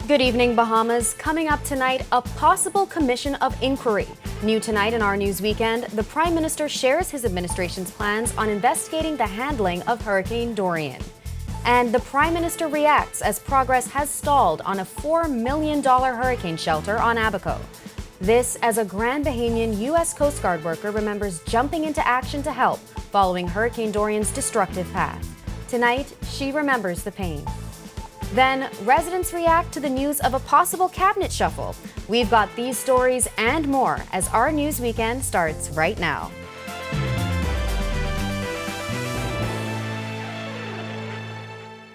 Good evening, Bahamas. Coming up tonight, a possible commission of inquiry. New tonight in our News Weekend, the Prime Minister shares his administration's plans on investigating the handling of Hurricane Dorian. And the Prime Minister reacts as progress has stalled on a $4 million hurricane shelter on Abaco. This as a Grand Bahamian U.S. Coast Guard worker remembers jumping into action to help following Hurricane Dorian's destructive path. Tonight, she remembers the pain. Then, residents react to the news of a possible cabinet shuffle. We've got these stories and more as our News Weekend starts right now.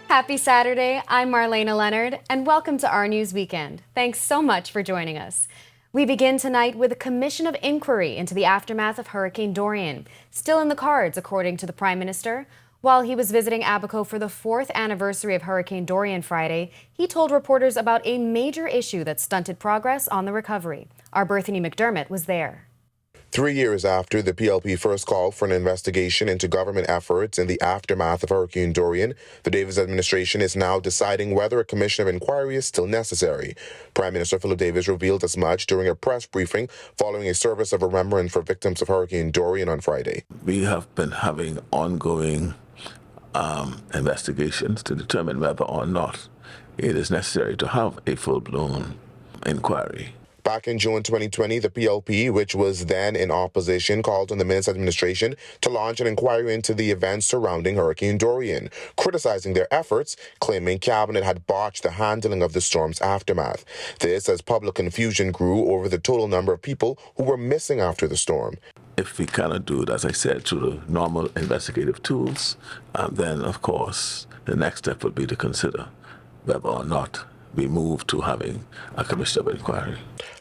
Happy Saturday, I'm Marlena Leonard, and welcome to our News Weekend. Thanks so much for joining us. We begin tonight with a commission of inquiry into the aftermath of Hurricane Dorian, still in the cards according to the Prime Minister. While he was visiting Abaco for the 4th anniversary of Hurricane Dorian Friday, he told reporters about a major issue that stunted progress on the recovery. Our Berthany McDermott was there. 3 years after the PLP first called for an investigation into government efforts in the aftermath of Hurricane Dorian, the Davis administration is now deciding whether a commission of inquiry is still necessary. Prime Minister Philip Davis revealed as much during a press briefing following a service of remembrance for victims of Hurricane Dorian on Friday. We have been having ongoing investigations to determine whether or not it is necessary to have a full-blown inquiry. Back in June 2020, the PLP, which was then in opposition, called on the Minister administration to launch an inquiry into the events surrounding Hurricane Dorian, criticizing their efforts, claiming Cabinet had botched the handling of the storm's aftermath. This as public confusion grew over the total number of people who were missing after the storm. If we cannot do it, as I said, through the normal investigative tools, then, of course, the next step would be to consider whether or not we move to having a commission of inquiry.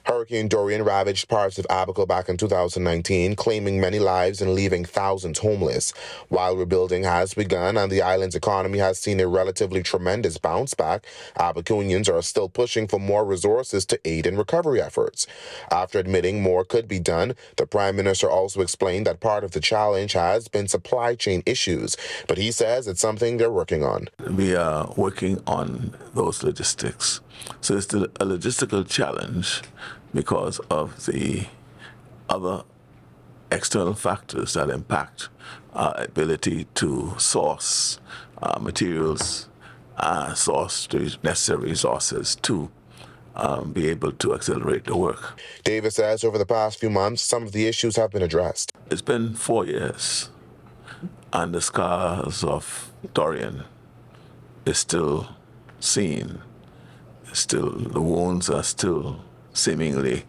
Hurricane Dorian ravaged parts of Abaco back in 2019, claiming many lives and leaving thousands homeless. While rebuilding has begun and the island's economy has seen a relatively tremendous bounce back, Abacoians are still pushing for more resources to aid in recovery efforts. After admitting more could be done, the Prime Minister also explained that part of the challenge has been supply chain issues, but he says it's something they're working on. We are working on those logistics. So it's a logistical challenge because of the other external factors that impact our ability to source materials, source the necessary resources to be able to accelerate the work. Davis says over the past few months, some of the issues have been addressed. It's been 4 years, and the scars of Dorian is still seen. Still, the wounds are still seemingly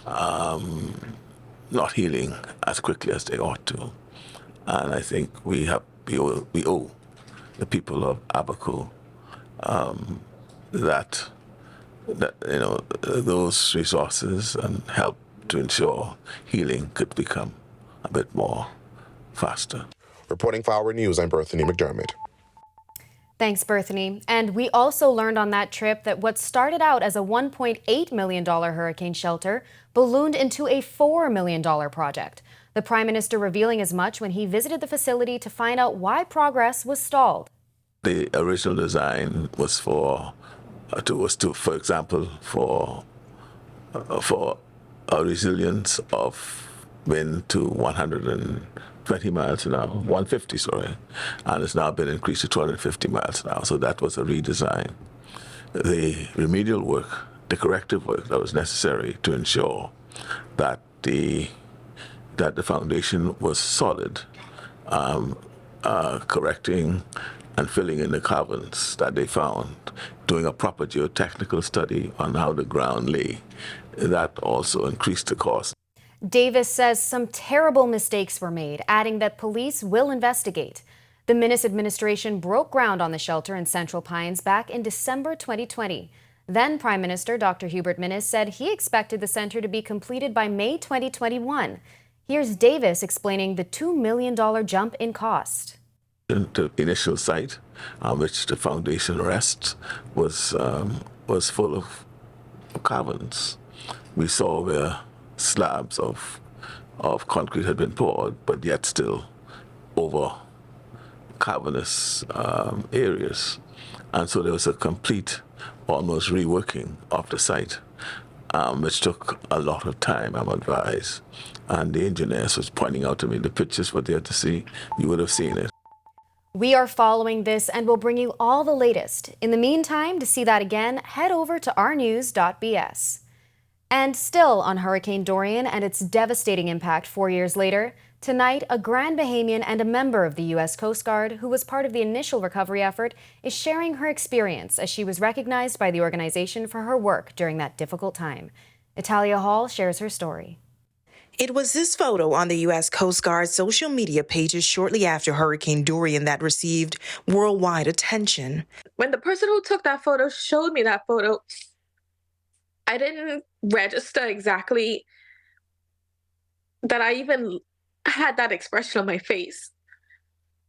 not healing as quickly as they ought to. And I think we owe the people of Abaco that those resources and help to ensure healing could become a bit more faster. Reporting for Our News, I'm Berthany McDermott. Thanks, Berthany. And we also learned on that trip that what started out as a $1.8 million hurricane shelter ballooned into a $4 million project. The Prime Minister revealing as much when he visited the facility to find out why progress was stalled. The original design was for example, for a resilience of wind to 120 miles an hour, 150, sorry, and it's now been increased to 250 miles an hour. So that was a redesign. The remedial work, the corrective work that was necessary to ensure that the foundation was solid, correcting and filling in the caverns that they found, doing a proper geotechnical study on how the ground lay. That also increased the cost. Davis says some terrible mistakes were made, adding that police will investigate. The Minnis administration broke ground on the shelter in Central Pines back in December 2020. Then Prime Minister Dr. Hubert Minnis said he expected the center to be completed by May 2021. Here's Davis explaining the $2 million jump in cost. The initial site on which the foundation rests was full of caverns. We saw where slabs of concrete had been poured, but yet still over cavernous areas. And so there was a complete almost reworking of the site, which took a lot of time, I'm advised. And the engineers was pointing out to me the pictures were there to see. You would have seen it. We are following this and will bring you all the latest. In the meantime, to see that again, head over to ournews.bs. And still on Hurricane Dorian and its devastating impact 4 years later, tonight a Grand Bahamian and a member of the U.S. Coast Guard who was part of the initial recovery effort is sharing her experience as she was recognized by the organization for her work during that difficult time. Italia Hall shares her story. It was this photo on the U.S. Coast Guard's social media pages shortly after Hurricane Dorian that received worldwide attention. When the person who took that photo showed me that photo, I didn't register exactly that I even had that expression on my face.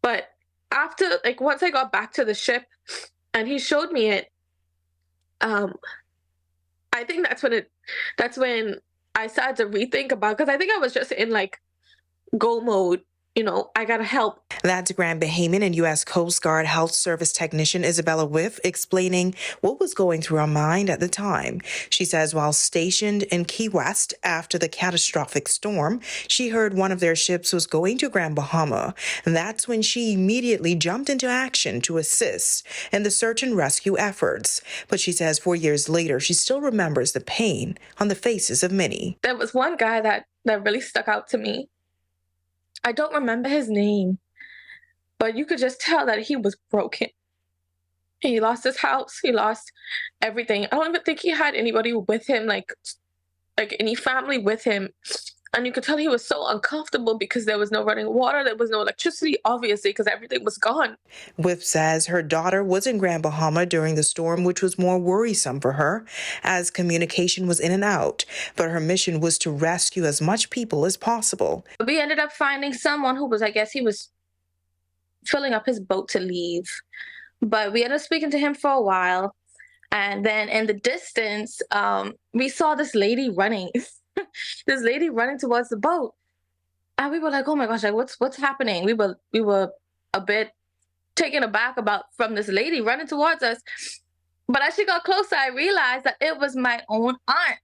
But after, once I got back to the ship and he showed me it, I think that's when I started to rethink about, because I think I was just in go mode. I gotta help. That's Grand Bahamian and U.S. Coast Guard Health Service Technician Isabella Whiff explaining what was going through her mind at the time. She says while stationed in Key West after the catastrophic storm, she heard one of their ships was going to Grand Bahama. That's when she immediately jumped into action to assist in the search and rescue efforts. But she says 4 years later, she still remembers the pain on the faces of many. There was one guy that really stuck out to me. I don't remember his name, but you could just tell that he was broken. He lost his house. He lost everything. I don't even think he had anybody with him, like any family with him. And you could tell he was so uncomfortable because there was no running water. There was no electricity, obviously, because everything was gone. Whiff says her daughter was in Grand Bahama during the storm, which was more worrisome for her as communication was in and out. But her mission was to rescue as much people as possible. We ended up finding someone who was, I guess he was filling up his boat to leave. But we ended up speaking to him for a while. And then in the distance, we saw this lady running. This lady running towards the boat, and we were like, "Oh my gosh! What's happening?" We were a bit taken aback from this lady running towards us. But as she got closer, I realized that it was my own aunt,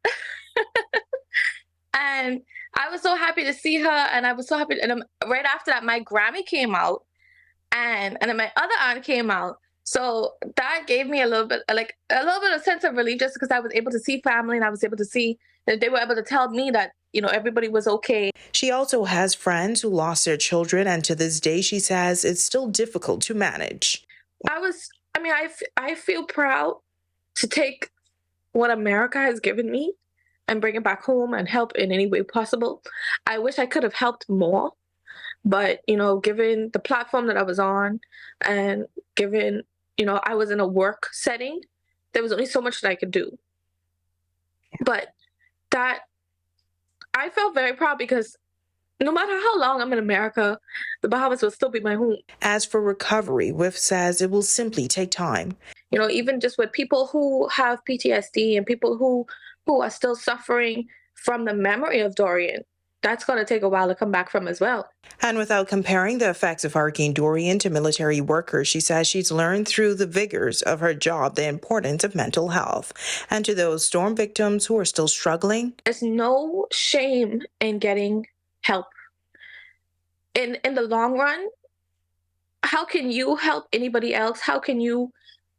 and I was so happy to see her. And I was so happy. And right after that, my Grammy came out, and then my other aunt came out. So that gave me a little bit of sense of relief, just because I was able to see family and I was able to see that they were able to tell me that, everybody was okay. She also has friends who lost their children, and to this day, she says it's still difficult to manage. I feel proud to take what America has given me and bring it back home and help in any way possible. I wish I could have helped more, but, given the platform that I was on and given, I was in a work setting, there was only so much that I could do. But that I felt very proud because no matter how long I'm in America, the Bahamas will still be my home. As for recovery, Whiff says it will simply take time. Even just with people who have PTSD and people who are still suffering from the memory of Dorian, that's going to take a while to come back from as well. And without comparing the effects of Hurricane Dorian to military workers, she says she's learned through the vigors of her job the importance of mental health. And to those storm victims who are still struggling, there's no shame in getting help. In the long run, how can you help anybody else? How can you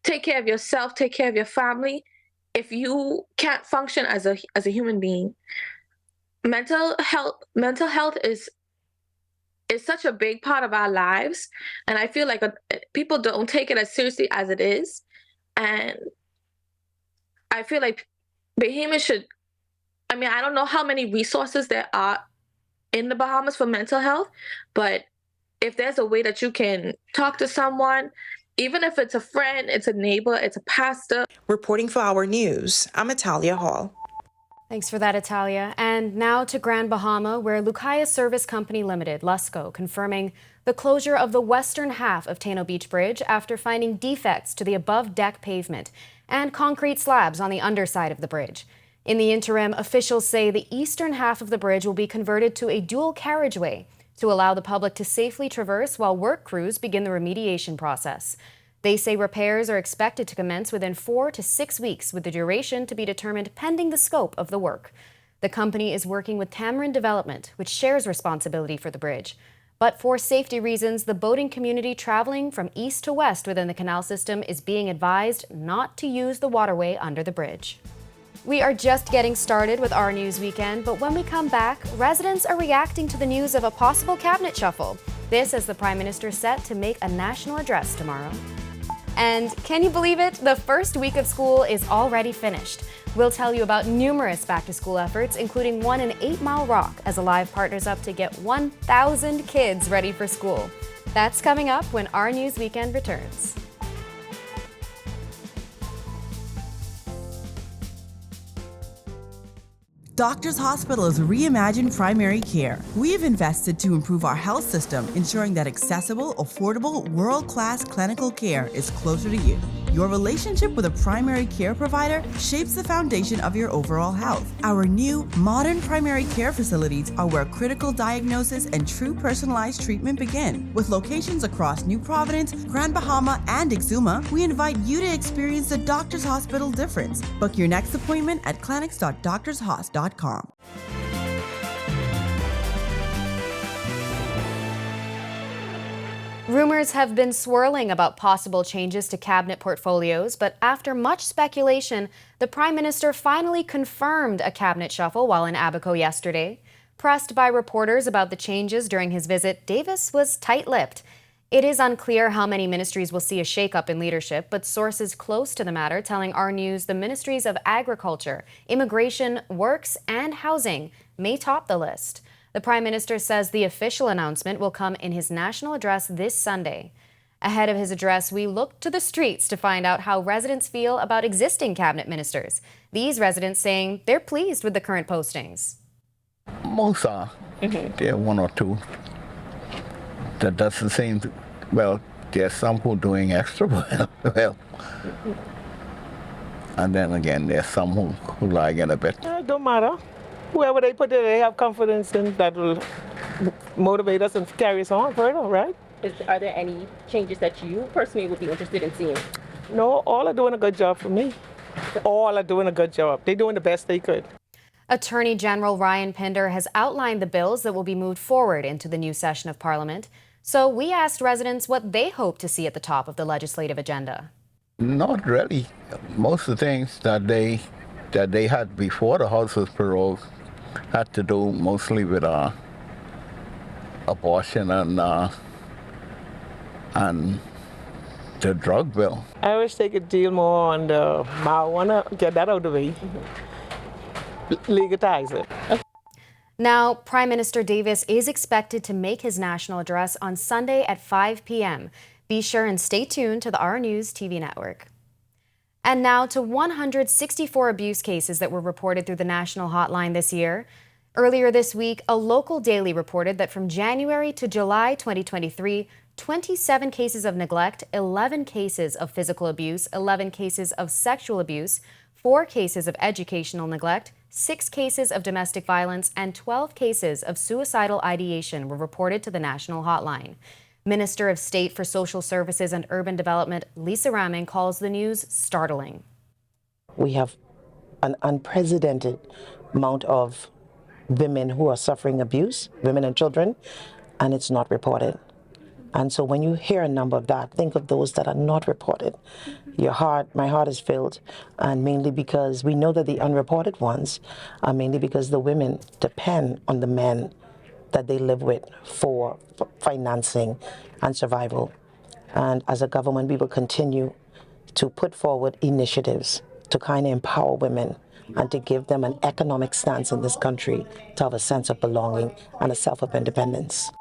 take care of yourself, take care of your family, if you can't function as a human being? Mental health is such a big part of our lives, and I feel like people don't take it as seriously as it is. And I feel like Bahamas should. I don't know how many resources there are in the Bahamas for mental health, but if there's a way that you can talk to someone, even if it's a friend, it's a neighbor, it's a pastor. Reporting for Our News, I'm Italia Hall. Thanks for that, Italia. And now to Grand Bahama, where Lucaya Service Company Limited, Lusco, confirming the closure of the western half of Tano Beach Bridge after finding defects to the above-deck pavement and concrete slabs on the underside of the bridge. In the interim, officials say the eastern half of the bridge will be converted to a dual carriageway to allow the public to safely traverse while work crews begin the remediation process. They say repairs are expected to commence within 4 to 6 weeks, with the duration to be determined pending the scope of the work. The company is working with Tamarind Development, which shares responsibility for the bridge. But for safety reasons, the boating community traveling from east to west within the canal system is being advised not to use the waterway under the bridge. We are just getting started with our news weekend, but when we come back, residents are reacting to the news of a possible cabinet shuffle. This as the Prime Minister set to make a national address tomorrow. And can you believe it? The first week of school is already finished. We'll tell you about numerous back-to-school efforts, including one in 8 Mile Rock, as Alive partners up to get 1,000 kids ready for school. That's coming up when our News Weekend returns. Doctors Hospital has reimagined primary care. We have invested to improve our health system, ensuring that accessible, affordable, world-class clinical care is closer to you. Your relationship with a primary care provider shapes the foundation of your overall health. Our new, modern primary care facilities are where critical diagnosis and true personalized treatment begin. With locations across New Providence, Grand Bahama, and Exuma, we invite you to experience the Doctors Hospital difference. Book your next appointment at clinics.doctorshos.com. Rumors have been swirling about possible changes to cabinet portfolios, but after much speculation, the Prime Minister finally confirmed a cabinet shuffle while in Abaco yesterday. Pressed by reporters about the changes during his visit, Davis was tight-lipped. It is unclear how many ministries will see a shakeup in leadership, but sources close to the matter telling our news the ministries of Agriculture, Immigration, Works, and Housing may top the list. The Prime Minister says the official announcement will come in his national address this Sunday. Ahead of his address, we looked to the streets to find out how residents feel about existing cabinet ministers. These residents saying they're pleased with the current postings. Most are. There are one or two. That doesn't seem to, well, there's some who are doing extra well. And then again, there's some who like it a bit. It don't matter. Whoever they put there, they have confidence in that will motivate us and carry us on further, right? Are there any changes that you personally would be interested in seeing? No, all are doing a good job for me. All are doing a good job. They're doing the best they could. Attorney General Ryan Pinder has outlined the bills that will be moved forward into the new session of Parliament. So we asked residents what they hope to see at the top of the legislative agenda. Not really. Most of the things that they had before the House was prorogued had to do mostly with abortion and the drug bill. I wish they could deal more on the marijuana, get that out of the way. Legalize it. Now, Prime Minister Davis is expected to make his national address on Sunday at 5 p.m. Be sure and stay tuned to the Our News TV network. And now to 164 abuse cases that were reported through the national hotline this year. Earlier this week, a local daily reported that from January to July 2023, 27 cases of neglect, 11 cases of physical abuse, 11 cases of sexual abuse, 4 cases of educational neglect, 6 cases of domestic violence, and 12 cases of suicidal ideation were reported to the national hotline. Minister of State for Social Services and Urban Development, Lisa Raming, calls the news startling. We have an unprecedented amount of women who are suffering abuse, women and children, and it's not reported. And so when you hear a number of that, think of those that are not reported. My heart is filled, and mainly because we know that the unreported ones are mainly because the women depend on the men that they live with for financing and survival. And as a government, we will continue to put forward initiatives to kind of empower women and to give them an economic stance in this country to have a sense of belonging and a self of independence.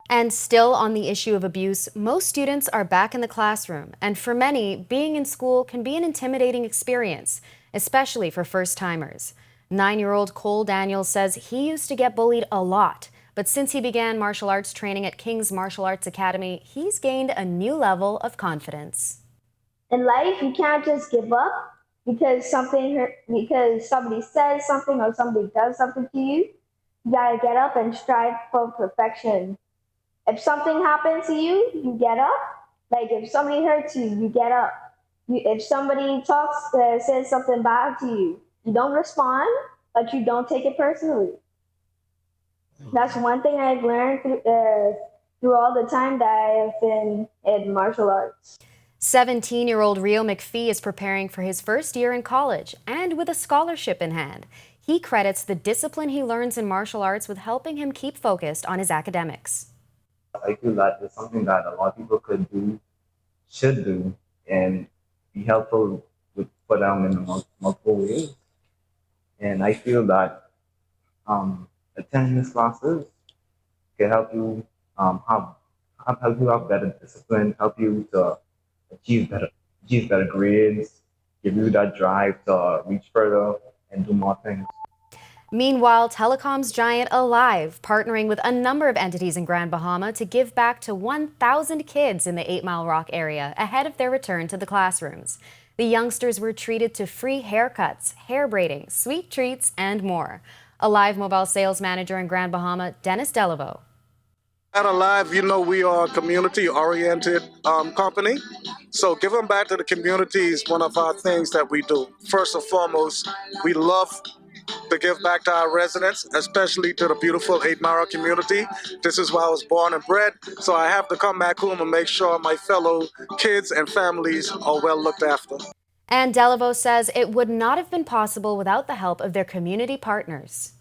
And still on the issue of abuse, most students are back in the classroom. And for many, being in school can be an intimidating experience, especially for first-timers. 9-year-old Cole Daniels says he used to get bullied a lot. But since he began martial arts training at King's Martial Arts Academy, he's gained a new level of confidence. In life, you can't just give up because somebody says something or somebody does something to you. You gotta get up and strive for perfection. If something happens to you, you get up Like if somebody hurts you, you get up. If somebody says something bad to you, you don't respond, but you don't take it personally. That's one thing I've learned through all the time that I have been in martial arts. 17-year-old Rio McPhee is preparing for his first year in college and with a scholarship in hand. He credits the discipline he learns in martial arts with helping him keep focused on his academics. I feel that it's something that a lot of people should do, and be helpful for them in multiple ways. And I feel that attending these classes can help you help you have better discipline, help you to achieve better grades, give you that drive to reach further and do more things. Meanwhile, telecoms giant Alive, partnering with a number of entities in Grand Bahama to give back to 1,000 kids in the 8 Mile Rock area ahead of their return to the classrooms. The youngsters were treated to free haircuts, hair braiding, sweet treats, and more. Alive mobile sales manager in Grand Bahama, Dennis Delaveau. At Alive, we are a community-oriented company. So giving back to the community is one of our things that we do. First and foremost, we love to give back to our residents, especially to the beautiful 8 Mile community. This is where I was born and bred, so I have to come back home and make sure my fellow kids and families are well looked after. And Delaveau says it would not have been possible without the help of their community partners.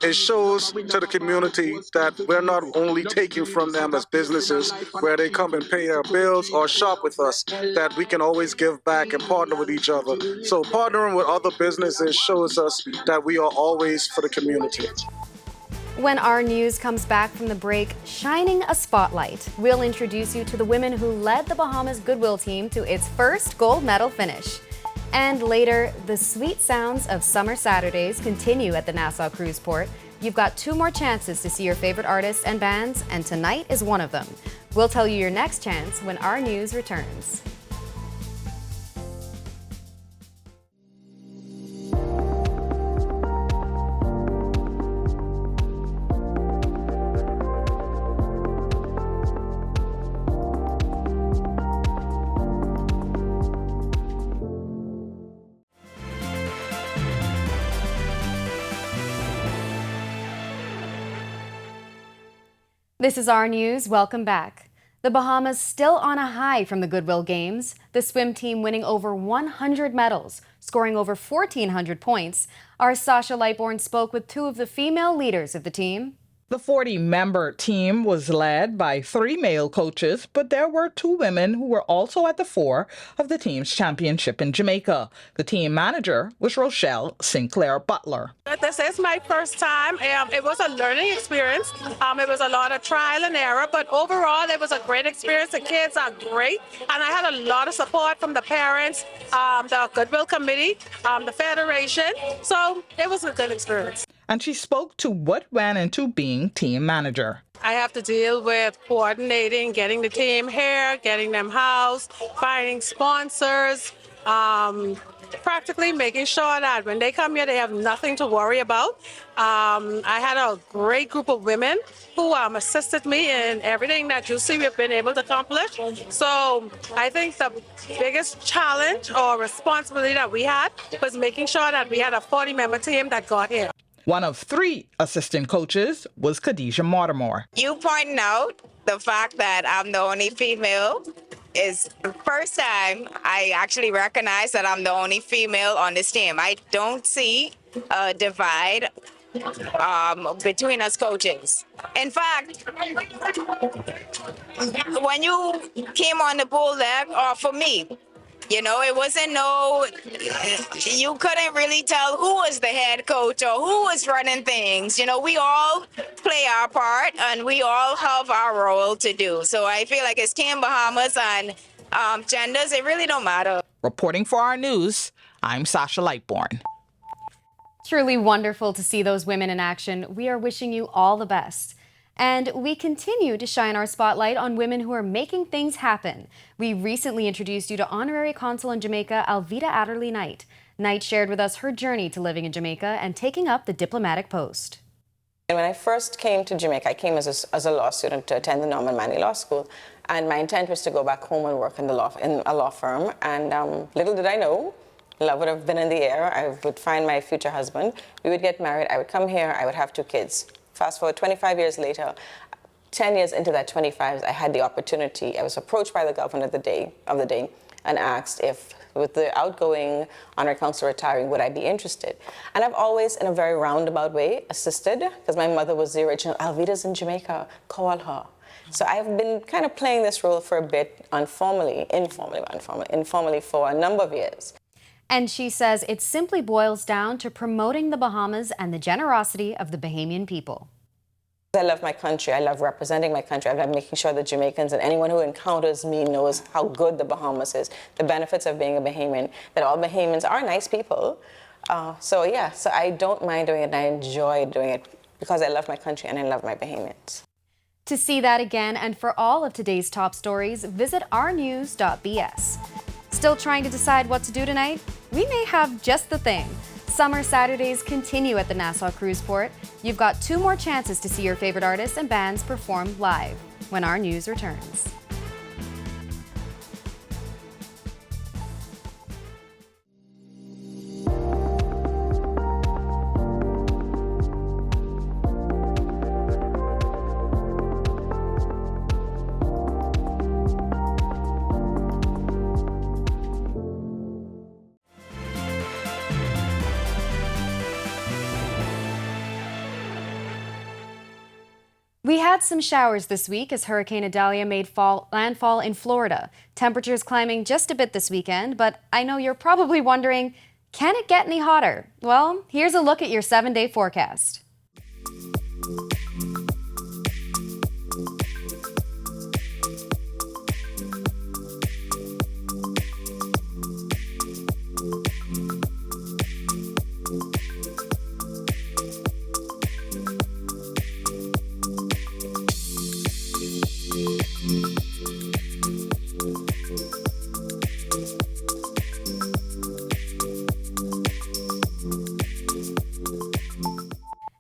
It shows to the community that we're not only taking from them as businesses where they come and pay their bills or shop with us, that we can always give back and partner with each other. So partnering with other businesses shows us that we are always for the community. When our news comes back from the break, shining a spotlight, we'll introduce you to the women who led the Bahamas Goodwill team to its first gold medal finish. And later, the sweet sounds of summer Saturdays continue at the Nassau Cruise Port. You've got 2 more chances to see your favorite artists and bands, and tonight is one of them. We'll tell you your next chance when our news returns. This is our news. Welcome back. The Bahamas still on a high from the Goodwill Games. The swim team winning over 100 medals, scoring over 1,400 points. Our Sasha Lightborn spoke with 2 of the female leaders of the team. The 40-member team was led by 3 male coaches, but there were 2 women who were also at the fore of the team's championship in Jamaica. The team manager was Rochelle Sinclair Butler. This is my first time. It was a learning experience. It was a lot of trial and error, but overall it was a great experience. The kids are great, and I had a lot of support from the parents, the Goodwill Committee, the Federation, so it was a good experience. And she spoke to what went into being team manager. I have to deal with coordinating, getting the team here, getting them housed, finding sponsors, practically making sure that when they come here, they have nothing to worry about. I had a great group of women who assisted me in everything that you see we've been able to accomplish. So I think the biggest challenge or responsibility that we had was making sure that we had a 40-member team that got here. One of 3 assistant coaches was Khadijah Mortimer. You pointing out the fact that I'm the only female is the first time I actually recognize that I'm the only female on this team. I don't see a divide between us coaches. In fact, when you came on the bull leg, or for me, it wasn't you couldn't really tell who was the head coach or who was running things. We all play our part and we all have our role to do. So I feel like it's Team Bahamas and genders, it really don't matter. Reporting for our news, I'm Sasha Lightborn. Truly wonderful to see those women in action. We are wishing you all the best. And we continue to shine our spotlight on women who are making things happen. We recently introduced you to Honorary Consul in Jamaica, Alvita Adderley Knight. Knight shared with us her journey to living in Jamaica and taking up the diplomatic post. And when I first came to Jamaica, I came as a law student to attend the Norman Manley Law School. And my intent was to go back home and work in a law firm. And little did I know, love would have been in the air. I would find my future husband. We would get married. I would come here. I would have 2 kids. Fast forward 25 years later, 10 years into that 25, I had the opportunity. I was approached by the governor of the day and asked if, with the outgoing honorary counsel retiring, would I be interested? And I've always, in a very roundabout way, assisted, because my mother was the original, Alvida's in Jamaica, call her. So I've been kind of playing this role for a bit informally for a number of years. And she says it simply boils down to promoting the Bahamas and the generosity of the Bahamian people. I love my country. I love representing my country. I love making sure that Jamaicans and anyone who encounters me knows how good the Bahamas is, the benefits of being a Bahamian, that all Bahamians are nice people. So I don't mind doing it, and I enjoy doing it because I love my country and I love my Bahamians. To see that again and for all of today's top stories, visit ournews.bs. Still trying to decide what to do tonight? We may have just the thing. Summer Saturdays continue at the Nassau Cruise Port. You've got 2 more chances to see your favorite artists and bands perform live when Our News returns. We had some showers this week as Hurricane Idalia made landfall in Florida. Temperatures climbing just a bit this weekend, but I know you're probably wondering, can it get any hotter? Well, here's a look at your 7-day forecast.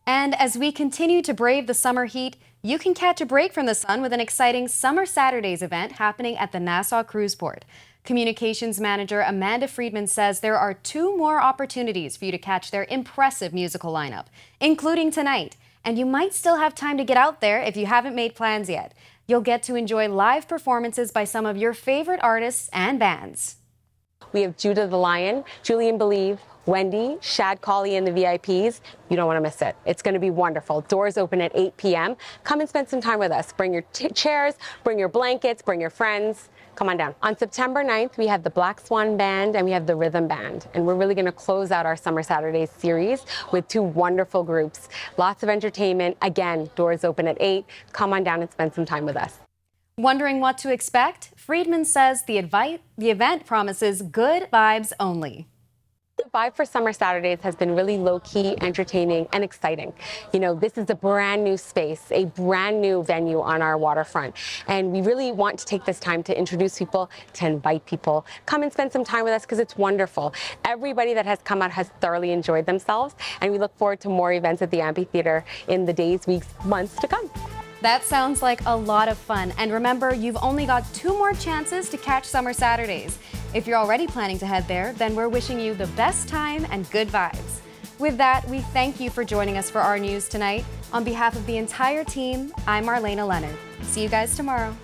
And as we continue to brave the summer heat, you can catch a break from the sun with an exciting Summer Saturdays event happening at the Nassau Cruise Port. Communications Manager Amanda Friedman says there are 2 more opportunities for you to catch their impressive musical lineup, including tonight. And you might still have time to get out there if you haven't made plans yet. You'll get to enjoy live performances by some of your favorite artists and bands. We have Judah the Lion, Julian Believe, Wendy, Shad Colley, and the VIPs. You don't want to miss it. It's going to be wonderful. Doors open at 8 p.m. Come and spend some time with us. Bring your chairs, bring your blankets, bring your friends. Come on down. On September 9th, we have the Black Swan Band and we have the Rhythm Band. And we're really going to close out our Summer Saturdays series with 2 wonderful groups. Lots of entertainment. Again, doors open at 8. Come on down and spend some time with us. Wondering what to expect? Friedman says the event promises good vibes only. The vibe for Summer Saturdays has been really low-key, entertaining, and exciting. You know, this is a brand new space, a brand new venue on our waterfront. And we really want to take this time to introduce people, to invite people. Come and spend some time with us because it's wonderful. Everybody that has come out has thoroughly enjoyed themselves. And we look forward to more events at the amphitheater in the days, weeks, months to come. That sounds like a lot of fun. And remember, you've only got 2 more chances to catch Summer Saturdays. If you're already planning to head there, then we're wishing you the best time and good vibes. With that, we thank you for joining us for Our News tonight. On behalf of the entire team, I'm Marlena Leonard. See you guys tomorrow.